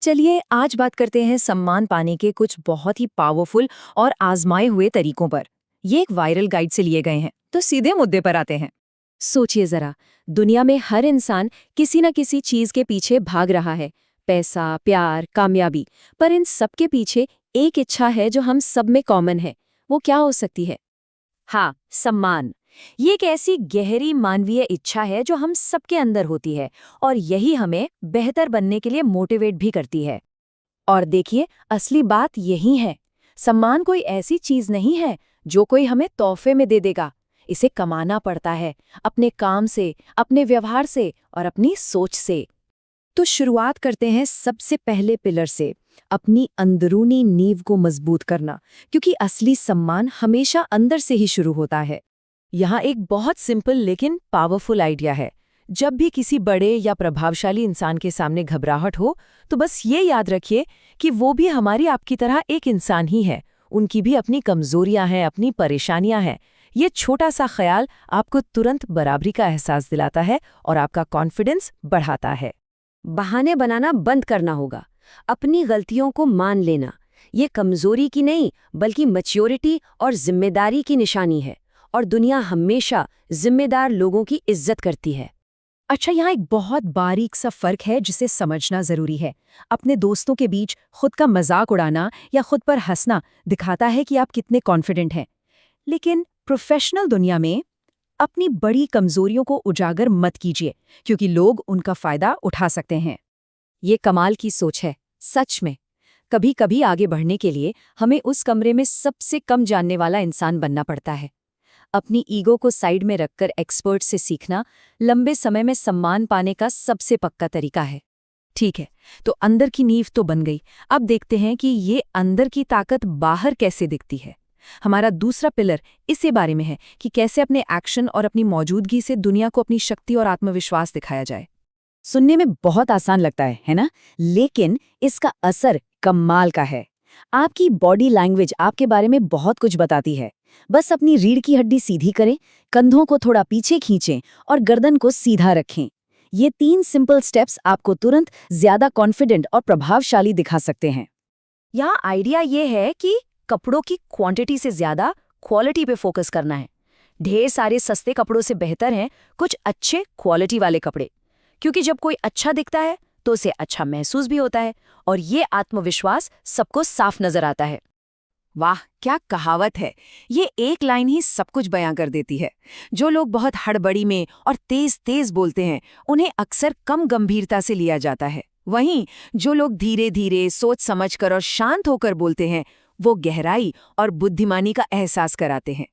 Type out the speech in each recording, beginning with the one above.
चलिए आज बात करते हैं सम्मान पाने के कुछ बहुत ही पावरफुल और आजमाए हुए तरीकों पर। ये एक वायरल गाइड से लिए गए हैं, तो सीधे मुद्दे पर आते हैं। सोचिए जरा, दुनिया में हर इंसान किसी न किसी चीज के पीछे भाग रहा है। पैसा, प्यार, कामयाबी। पर इन सब के पीछे एक इच्छा है जो हम सब में कॉमन है। वो क्या हो सकती है? हाँ, सम्मान। ये एक ऐसी गहरी मानवीय इच्छा है जो हम सबके अंदर होती है और यही हमें बेहतर बनने के लिए मोटिवेट भी करती है। और देखिए, असली बात यही है। सम्मान कोई ऐसी चीज नहीं है जो कोई हमें तोहफे में दे देगा। इसे कमाना पड़ता है, अपने काम से, अपने व्यवहार से और अपनी सोच से। तो शुरुआत करते हैं सबसे पहले पिलर से, अपनी अंदरूनी नींव को मजबूत करना, क्योंकि असली सम्मान हमेशा अंदर से ही शुरू होता है। यहाँ एक बहुत सिंपल लेकिन पावरफुल आइडिया है। जब भी किसी बड़े या प्रभावशाली इंसान के सामने घबराहट हो, तो बस ये याद रखिए कि वो भी हमारी आपकी तरह एक इंसान ही है। उनकी भी अपनी कमजोरियां हैं, अपनी परेशानियां हैं। ये छोटा सा ख्याल आपको तुरंत बराबरी का एहसास दिलाता है और आपका कॉन्फिडेंस बढ़ाता है। बहाने बनाना बंद करना होगा। अपनी गलतियों को मान लेना, ये कमजोरी की नहीं बल्कि मैच्योरिटी और जिम्मेदारी की निशानी है। और दुनिया हमेशा जिम्मेदार लोगों की इज्जत करती है। अच्छा, यहाँ एक बहुत बारीक सा फर्क है जिसे समझना जरूरी है। अपने दोस्तों के बीच खुद का मजाक उड़ाना या खुद पर हंसना दिखाता है कि आप कितने कॉन्फिडेंट हैं। लेकिन प्रोफेशनल दुनिया में अपनी बड़ी कमजोरियों को उजागर मत कीजिए, क्योंकि लोग उनका फायदा उठा सकते हैं। ये कमाल की सोच है, सच में। कभी कभी आगे बढ़ने के लिए हमें उस कमरे में सबसे कम जानने वाला इंसान बनना पड़ता है। अपनी ईगो को साइड में रखकर एक्सपर्ट से सीखना लंबे समय में सम्मान पाने का सबसे पक्का तरीका है। ठीक है, तो अंदर की नींव तो बन गई। अब देखते हैं कि ये अंदर की ताकत बाहर कैसे दिखती है। हमारा दूसरा पिलर इसी बारे में है कि कैसे अपने एक्शन और अपनी मौजूदगी से दुनिया को अपनी शक्ति और आत्मविश्वास दिखाया जाए। सुनने में बहुत आसान लगता है ना? लेकिन इसका असर कमाल का है। आपकी बॉडी लैंग्वेज आपके बारे में बहुत कुछ बताती है। बस अपनी रीढ़ की हड्डी सीधी करें, कंधों को थोड़ा पीछे खींचें और गर्दन को सीधा रखें। ये 3 सिंपल स्टेप्स आपको तुरंत ज्यादा कॉन्फिडेंट और प्रभावशाली दिखा सकते हैं। यहाँ आइडिया ये है कि कपड़ों की क्वांटिटी से ज्यादा क्वालिटी पे फोकस करना है। ढेर सारे सस्ते कपड़ों से बेहतर हैं कुछ अच्छे क्वालिटी वाले कपड़े, क्योंकि जब कोई अच्छा दिखता है तो उसे अच्छा महसूस भी होता है और ये आत्मविश्वास सबको साफ नजर आता है। वाह, क्या कहावत है! ये एक लाइन ही सब कुछ बयां कर देती है। जो लोग बहुत हड़बड़ी में और तेज तेज बोलते हैं, उन्हें अक्सर कम गंभीरता से लिया जाता है। वहीं जो लोग धीरे धीरे सोच समझकर और शांत होकर बोलते हैं, वो गहराई और बुद्धिमानी का एहसास कराते हैं।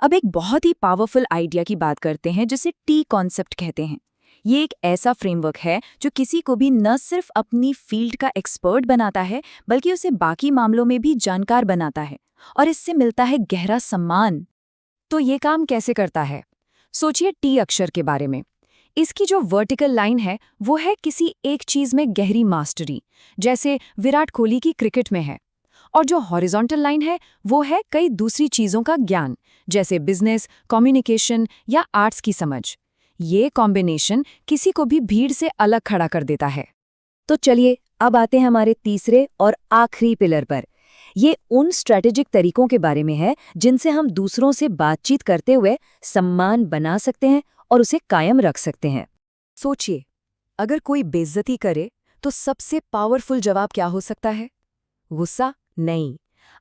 अब एक बहुत ही पावरफुल आइडिया की बात करते हैं जिसे टी कॉन्सेप्ट कहते हैं। ये एक ऐसा फ्रेमवर्क है जो किसी को भी न सिर्फ अपनी फील्ड का एक्सपर्ट बनाता है, बल्कि उसे बाकी मामलों में भी जानकार बनाता है और इससे मिलता है गहरा सम्मान। तो ये काम कैसे करता है? सोचिए टी अक्षर के बारे में। इसकी जो वर्टिकल लाइन है वो है किसी एक चीज में गहरी मास्टरी, जैसे विराट कोहली की क्रिकेट में है। और जो हॉरिजॉन्टल लाइन है वो है कई दूसरी चीजों का ज्ञान, जैसे बिजनेस, कम्युनिकेशन या आर्ट्स की समझ। ये कॉम्बिनेशन किसी को भी भीड़ से अलग खड़ा कर देता है। तो चलिए अब आते हैं हमारे तीसरे और आखिरी पिलर पर। ये उन स्ट्रैटेजिक तरीकों के बारे में है जिनसे हम दूसरों से बातचीत करते हुए सम्मान बना सकते हैं और उसे कायम रख सकते हैं। सोचिए, अगर कोई बेइज्जती करे तो सबसे पावरफुल जवाब क्या हो सकता है? गुस्सा? नहीं।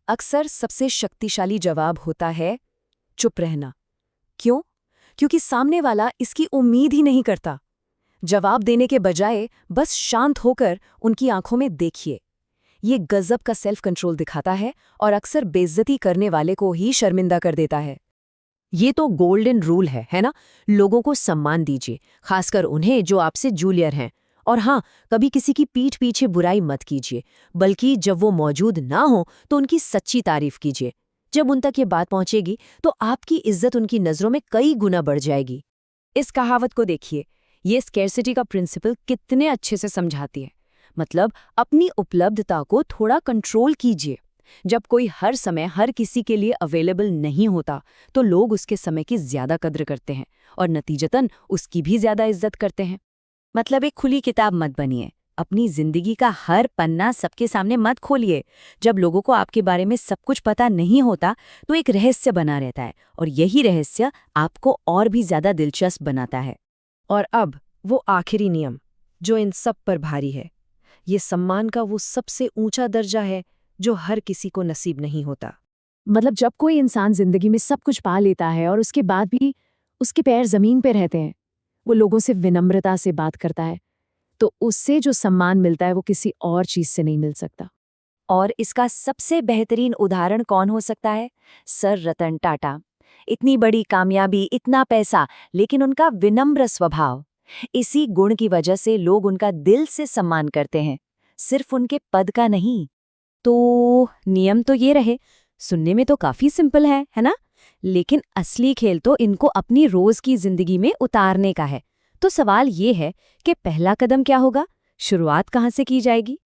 अक्सर सबसे शक्तिशाली जवाब होता है चुप रहना। क्यों? क्योंकि सामने वाला इसकी उम्मीद ही नहीं करता। जवाब देने के बजाय बस शांत होकर उनकी आंखों में देखिए। ये गजब का सेल्फ कंट्रोल दिखाता है और अक्सर बेइज्जती करने वाले को ही शर्मिंदा कर देता है। ये तो गोल्डन रूल है ना? लोगों को सम्मान दीजिए, खासकर उन्हें जो आपसे जूनियर हैं। और हाँ, कभी किसी की पीठ पीछे बुराई मत कीजिए, बल्कि जब वो मौजूद ना हो तो उनकी सच्ची तारीफ कीजिए। जब उन तक ये बात पहुंचेगी तो आपकी इज्जत उनकी नज़रों में कई गुना बढ़ जाएगी। इस कहावत को देखिए, ये स्कैर्सिटी का प्रिंसिपल कितने अच्छे से समझाती है। मतलब अपनी उपलब्धता को थोड़ा कंट्रोल कीजिए। जब कोई हर समय हर किसी के लिए अवेलेबल नहीं होता तो लोग उसके समय की ज्यादा कद्र करते हैं और नतीजतन उसकी भी ज्यादा इज्जत करते हैं। मतलब एक खुली किताब मत बनिए, अपनी जिंदगी का हर पन्ना सबके सामने मत खोलिए। जब लोगों को आपके बारे में सब कुछ पता नहीं होता तो एक रहस्य बना रहता है, और यही रहस्य आपको और भी ज्यादा दिलचस्प बनाता है। और अब वो आखिरी नियम जो इन सब पर भारी है, ये सम्मान का वो सबसे ऊंचा दर्जा है जो हर किसी को नसीब नहीं होता। मतलब जब कोई इंसान जिंदगी में सब कुछ पा लेता है और उसके बाद भी उसके पैर जमीन पे रहते हैं, वो लोगों से विनम्रता से बात करता है, तो उससे जो सम्मान मिलता है वो किसी और चीज से नहीं मिल सकता। और इसका सबसे बेहतरीन उदाहरण कौन हो सकता है? सर रतन टाटा। इतनी बड़ी कामयाबी, इतना पैसा, लेकिन उनका विनम्र स्वभाव। इसी गुण की वजह से लोग उनका दिल से सम्मान करते हैं, सिर्फ उनके पद का नहीं। तो नियम तो ये रहे, सुनने में तो काफी सिंपल है ना? लेकिन असली खेल तो इनको अपनी रोज की जिंदगी में उतारने का है। तो सवाल ये है कि पहला कदम क्या होगा? शुरुआत कहाँ से की जाएगी?